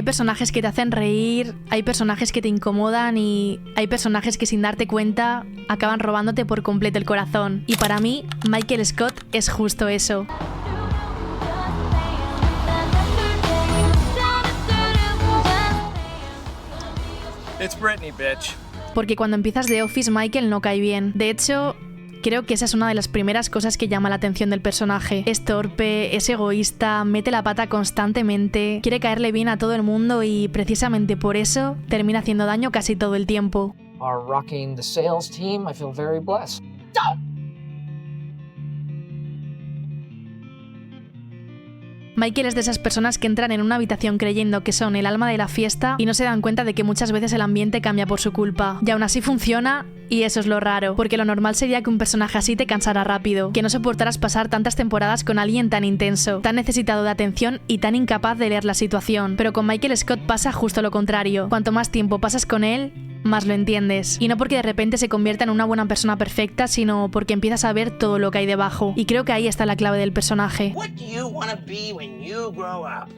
Hay personajes que te hacen reír, hay personajes que te incomodan y hay personajes que sin darte cuenta acaban robándote por completo el corazón. Y para mí, Michael Scott es justo eso. It's Britney, bitch. Porque cuando empiezas The Office, Michael no cae bien. De hecho, creo que esa es una de las primeras cosas que llama la atención del personaje. Es torpe, es egoísta, mete la pata constantemente, quiere caerle bien a todo el mundo y precisamente por eso termina haciendo daño casi todo el tiempo. Are rocking the sales team. I feel very blessed. Michael es de esas personas que entran en una habitación creyendo que son el alma de la fiesta y no se dan cuenta de que muchas veces el ambiente cambia por su culpa. Y aún así funciona, y eso es lo raro, porque lo normal sería que un personaje así te cansara rápido, que no soportaras pasar tantas temporadas con alguien tan intenso, tan necesitado de atención y tan incapaz de leer la situación. Pero con Michael Scott pasa justo lo contrario. Cuanto más tiempo pasas con él, más lo entiendes. Y no porque de repente se convierta en una buena persona perfecta, sino porque empiezas a ver todo lo que hay debajo. Y creo que ahí está la clave del personaje. What do you want to be when you grow up?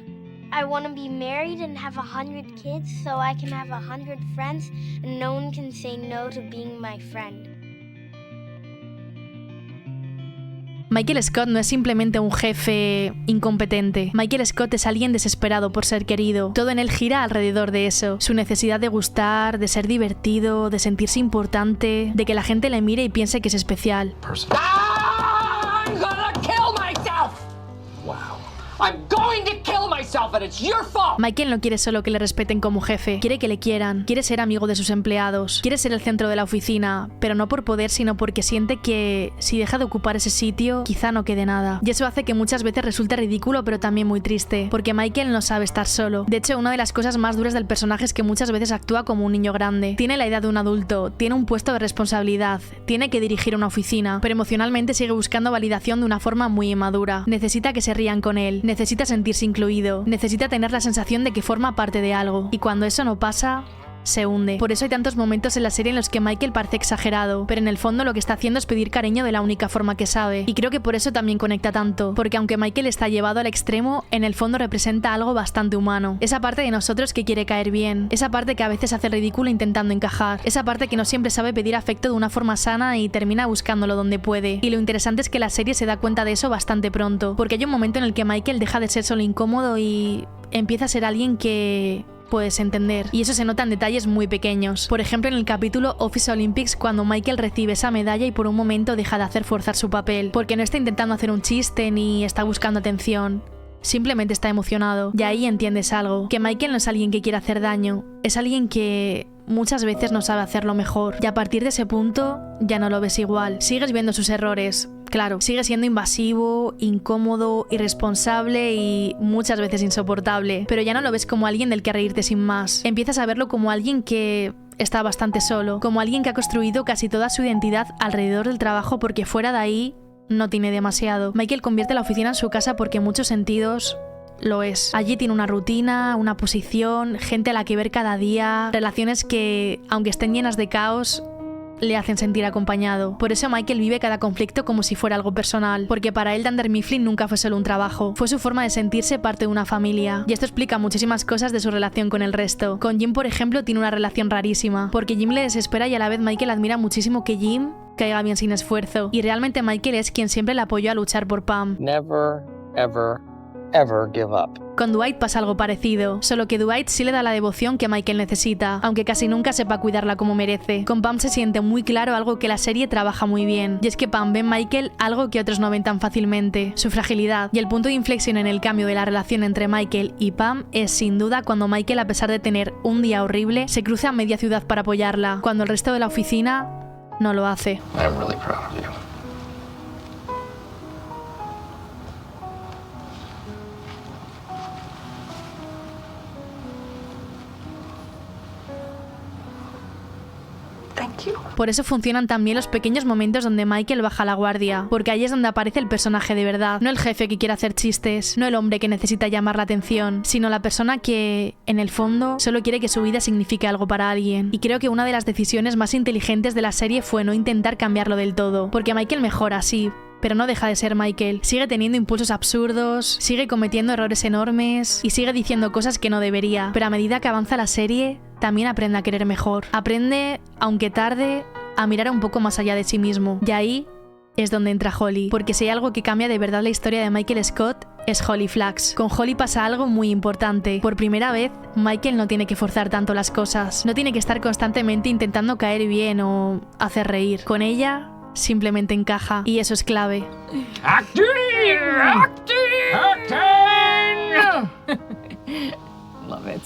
I want to be married and have 100 kids so I can have 100 friends and no one can say no to being my friend. Michael Scott no es simplemente un jefe incompetente. Michael Scott es alguien desesperado por ser querido. Todo en él gira alrededor de eso. Su necesidad de gustar, de ser divertido, de sentirse importante, de que la gente le mire y piense que es especial. I'm gonna kill myself! Wow. I'm going to kill myself and it's your fault! Michael no quiere solo que le respeten como jefe, quiere que le quieran, quiere ser amigo de sus empleados, quiere ser el centro de la oficina, pero no por poder, sino porque siente que si deja de ocupar ese sitio, quizá no quede nada. Y eso hace que muchas veces resulte ridículo, pero también muy triste, porque Michael no sabe estar solo. De hecho, una de las cosas más duras del personaje es que muchas veces actúa como un niño grande. Tiene la edad de un adulto, tiene un puesto de responsabilidad, tiene que dirigir una oficina, pero emocionalmente sigue buscando validación de una forma muy inmadura. Necesita que se rían con él, necesita sentirse incluido, necesita tener la sensación de que forma parte de algo, y cuando eso no pasa, se hunde. Por eso hay tantos momentos en la serie en los que Michael parece exagerado, pero en el fondo lo que está haciendo es pedir cariño de la única forma que sabe. Y creo que por eso también conecta tanto, porque aunque Michael está llevado al extremo, en el fondo representa algo bastante humano. Esa parte de nosotros que quiere caer bien, esa parte que a veces hace el ridículo intentando encajar, esa parte que no siempre sabe pedir afecto de una forma sana y termina buscándolo donde puede. Y lo interesante es que la serie se da cuenta de eso bastante pronto, porque hay un momento en el que Michael deja de ser solo incómodo y empieza a ser alguien que puedes entender, y eso se nota en detalles muy pequeños. Por ejemplo, en el capítulo Office Olympics, cuando Michael recibe esa medalla y por un momento deja de hacer forzar su papel, porque no está intentando hacer un chiste ni está buscando atención, simplemente está emocionado. Y ahí entiendes algo, que Michael no es alguien que quiera hacer daño, es alguien que muchas veces no sabe hacerlo mejor, y a partir de ese punto ya no lo ves igual. Sigues viendo sus errores, claro, sigue siendo invasivo, incómodo, irresponsable y muchas veces insoportable, pero ya no lo ves como alguien del que reírte sin más. Empiezas a verlo como alguien que está bastante solo, como alguien que ha construido casi toda su identidad alrededor del trabajo, porque fuera de ahí no tiene demasiado. Michael convierte la oficina en su casa porque en muchos sentidos lo es. Allí tiene una rutina, una posición, gente a la que ver cada día, relaciones que, aunque estén llenas de caos, le hacen sentir acompañado. Por eso Michael vive cada conflicto como si fuera algo personal, porque para él Dunder Mifflin nunca fue solo un trabajo, fue su forma de sentirse parte de una familia. Y esto explica muchísimas cosas de su relación con el resto. Con Jim, por ejemplo, tiene una relación rarísima, porque Jim le desespera y a la vez Michael admira muchísimo que Jim caiga bien sin esfuerzo. Y realmente Michael es quien siempre le apoyó a luchar por Pam. Never, ever, ever give up. Con Dwight pasa algo parecido, solo que Dwight sí le da la devoción que Michael necesita, aunque casi nunca sepa cuidarla como merece. Con Pam se siente muy claro algo que la serie trabaja muy bien, y es que Pam ve en Michael algo que otros no ven tan fácilmente, su fragilidad, y el punto de inflexión en el cambio de la relación entre Michael y Pam es sin duda cuando Michael, a pesar de tener un día horrible, se cruza a media ciudad para apoyarla, cuando el resto de la oficina no lo hace. I'm really proud of you. Por eso funcionan también los pequeños momentos donde Michael baja la guardia, porque ahí es donde aparece el personaje de verdad, no el jefe que quiere hacer chistes, no el hombre que necesita llamar la atención, sino la persona que, en el fondo, solo quiere que su vida signifique algo para alguien. Y creo que una de las decisiones más inteligentes de la serie fue no intentar cambiarlo del todo, porque Michael mejora, sí, pero no deja de ser Michael. Sigue teniendo impulsos absurdos, sigue cometiendo errores enormes y sigue diciendo cosas que no debería. Pero a medida que avanza la serie, también aprende a querer mejor. Aprende, aunque tarde, a mirar un poco más allá de sí mismo. Y ahí es donde entra Holly, porque si hay algo que cambia de verdad la historia de Michael Scott, es Holly Flax. Con Holly pasa algo muy importante. Por primera vez, Michael no tiene que forzar tanto las cosas. No tiene que estar constantemente intentando caer bien o hacer reír. Con ella, simplemente encaja, y eso es clave. Acting! Acting! Acting! Love it.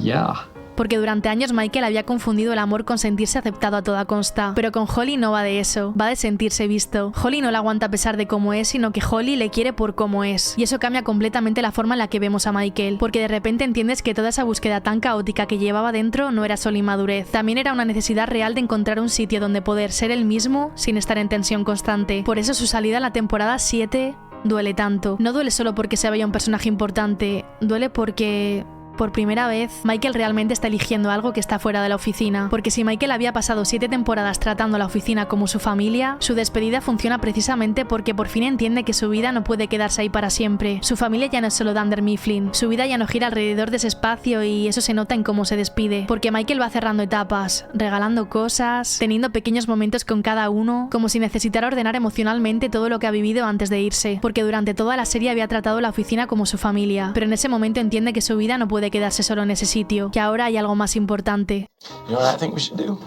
Yeah. Porque durante años Michael había confundido el amor con sentirse aceptado a toda costa. Pero con Holly no va de eso, va de sentirse visto. Holly no la aguanta a pesar de cómo es, sino que Holly le quiere por cómo es. Y eso cambia completamente la forma en la que vemos a Michael, porque de repente entiendes que toda esa búsqueda tan caótica que llevaba dentro no era solo inmadurez. También era una necesidad real de encontrar un sitio donde poder ser él mismo sin estar en tensión constante. Por eso su salida en la temporada 7 duele tanto. No duele solo porque se vaya un personaje importante, duele porque por primera vez, Michael realmente está eligiendo algo que está fuera de la oficina. Porque si Michael había pasado 7 temporadas tratando la oficina como su familia, su despedida funciona precisamente porque por fin entiende que su vida no puede quedarse ahí para siempre. Su familia ya no es solo Dunder Mifflin. Su vida ya no gira alrededor de ese espacio y eso se nota en cómo se despide. Porque Michael va cerrando etapas, regalando cosas, teniendo pequeños momentos con cada uno, como si necesitara ordenar emocionalmente todo lo que ha vivido antes de irse. Porque durante toda la serie había tratado la oficina como su familia, pero en ese momento entiende que su vida no puede quedarse solo en ese sitio, que ahora hay algo más importante. You know what I think we should do?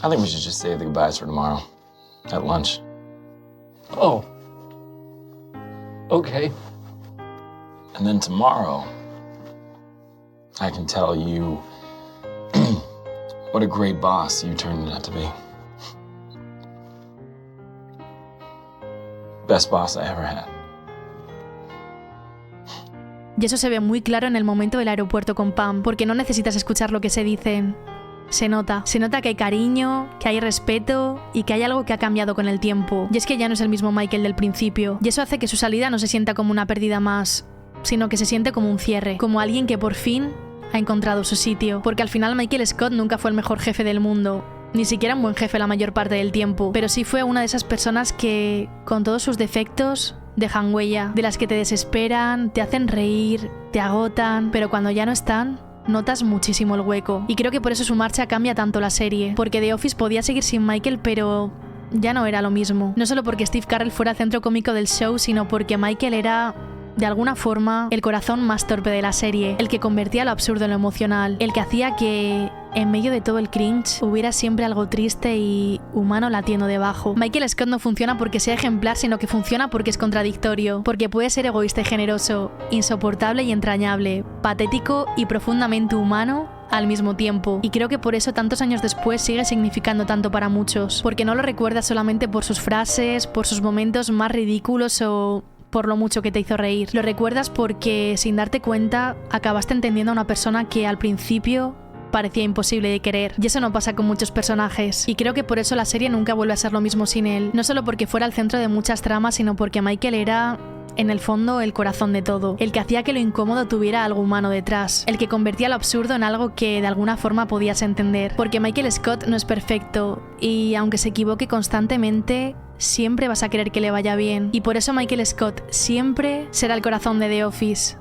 I think we should just save the goodbyes for tomorrow. At lunch. Oh. Okay. And then tomorrow, I can tell you what a great boss you turned out to be. Best boss I ever had. Y eso se ve muy claro en el momento del aeropuerto con Pam, porque no necesitas escuchar lo que se dicen. Se nota que hay cariño, que hay respeto y que hay algo que ha cambiado con el tiempo. Y es que ya no es el mismo Michael del principio. Y eso hace que su salida no se sienta como una pérdida más, sino que se siente como un cierre, como alguien que por fin ha encontrado su sitio. Porque al final Michael Scott nunca fue el mejor jefe del mundo, ni siquiera un buen jefe la mayor parte del tiempo, pero sí fue una de esas personas que, con todos sus defectos, dejan huella, de las que te desesperan, te hacen reír, te agotan, pero cuando ya no están, notas muchísimo el hueco. Y creo que por eso su marcha cambia tanto la serie, porque The Office podía seguir sin Michael, pero ya no era lo mismo. No solo porque Steve Carell fuera el centro cómico del show, sino porque Michael era, de alguna forma, el corazón más torpe de la serie, el que convertía lo absurdo en lo emocional, el que hacía que, en medio de todo el cringe, hubiera siempre algo triste y humano latiendo debajo. Michael Scott no funciona porque sea ejemplar, sino que funciona porque es contradictorio, porque puede ser egoísta y generoso, insoportable y entrañable, patético y profundamente humano al mismo tiempo. Y creo que por eso tantos años después sigue significando tanto para muchos, porque no lo recuerdas solamente por sus frases, por sus momentos más ridículos o por lo mucho que te hizo reír. Lo recuerdas porque, sin darte cuenta, acabaste entendiendo a una persona que al principio parecía imposible de querer. Y eso no pasa con muchos personajes. Y creo que por eso la serie nunca vuelve a ser lo mismo sin él. No solo porque fuera el centro de muchas tramas, sino porque Michael era, en el fondo, el corazón de todo. El que hacía que lo incómodo tuviera algo humano detrás. El que convertía lo absurdo en algo que de alguna forma podías entender. Porque Michael Scott no es perfecto y, aunque se equivoque constantemente, siempre vas a querer que le vaya bien. Y por eso Michael Scott siempre será el corazón de The Office.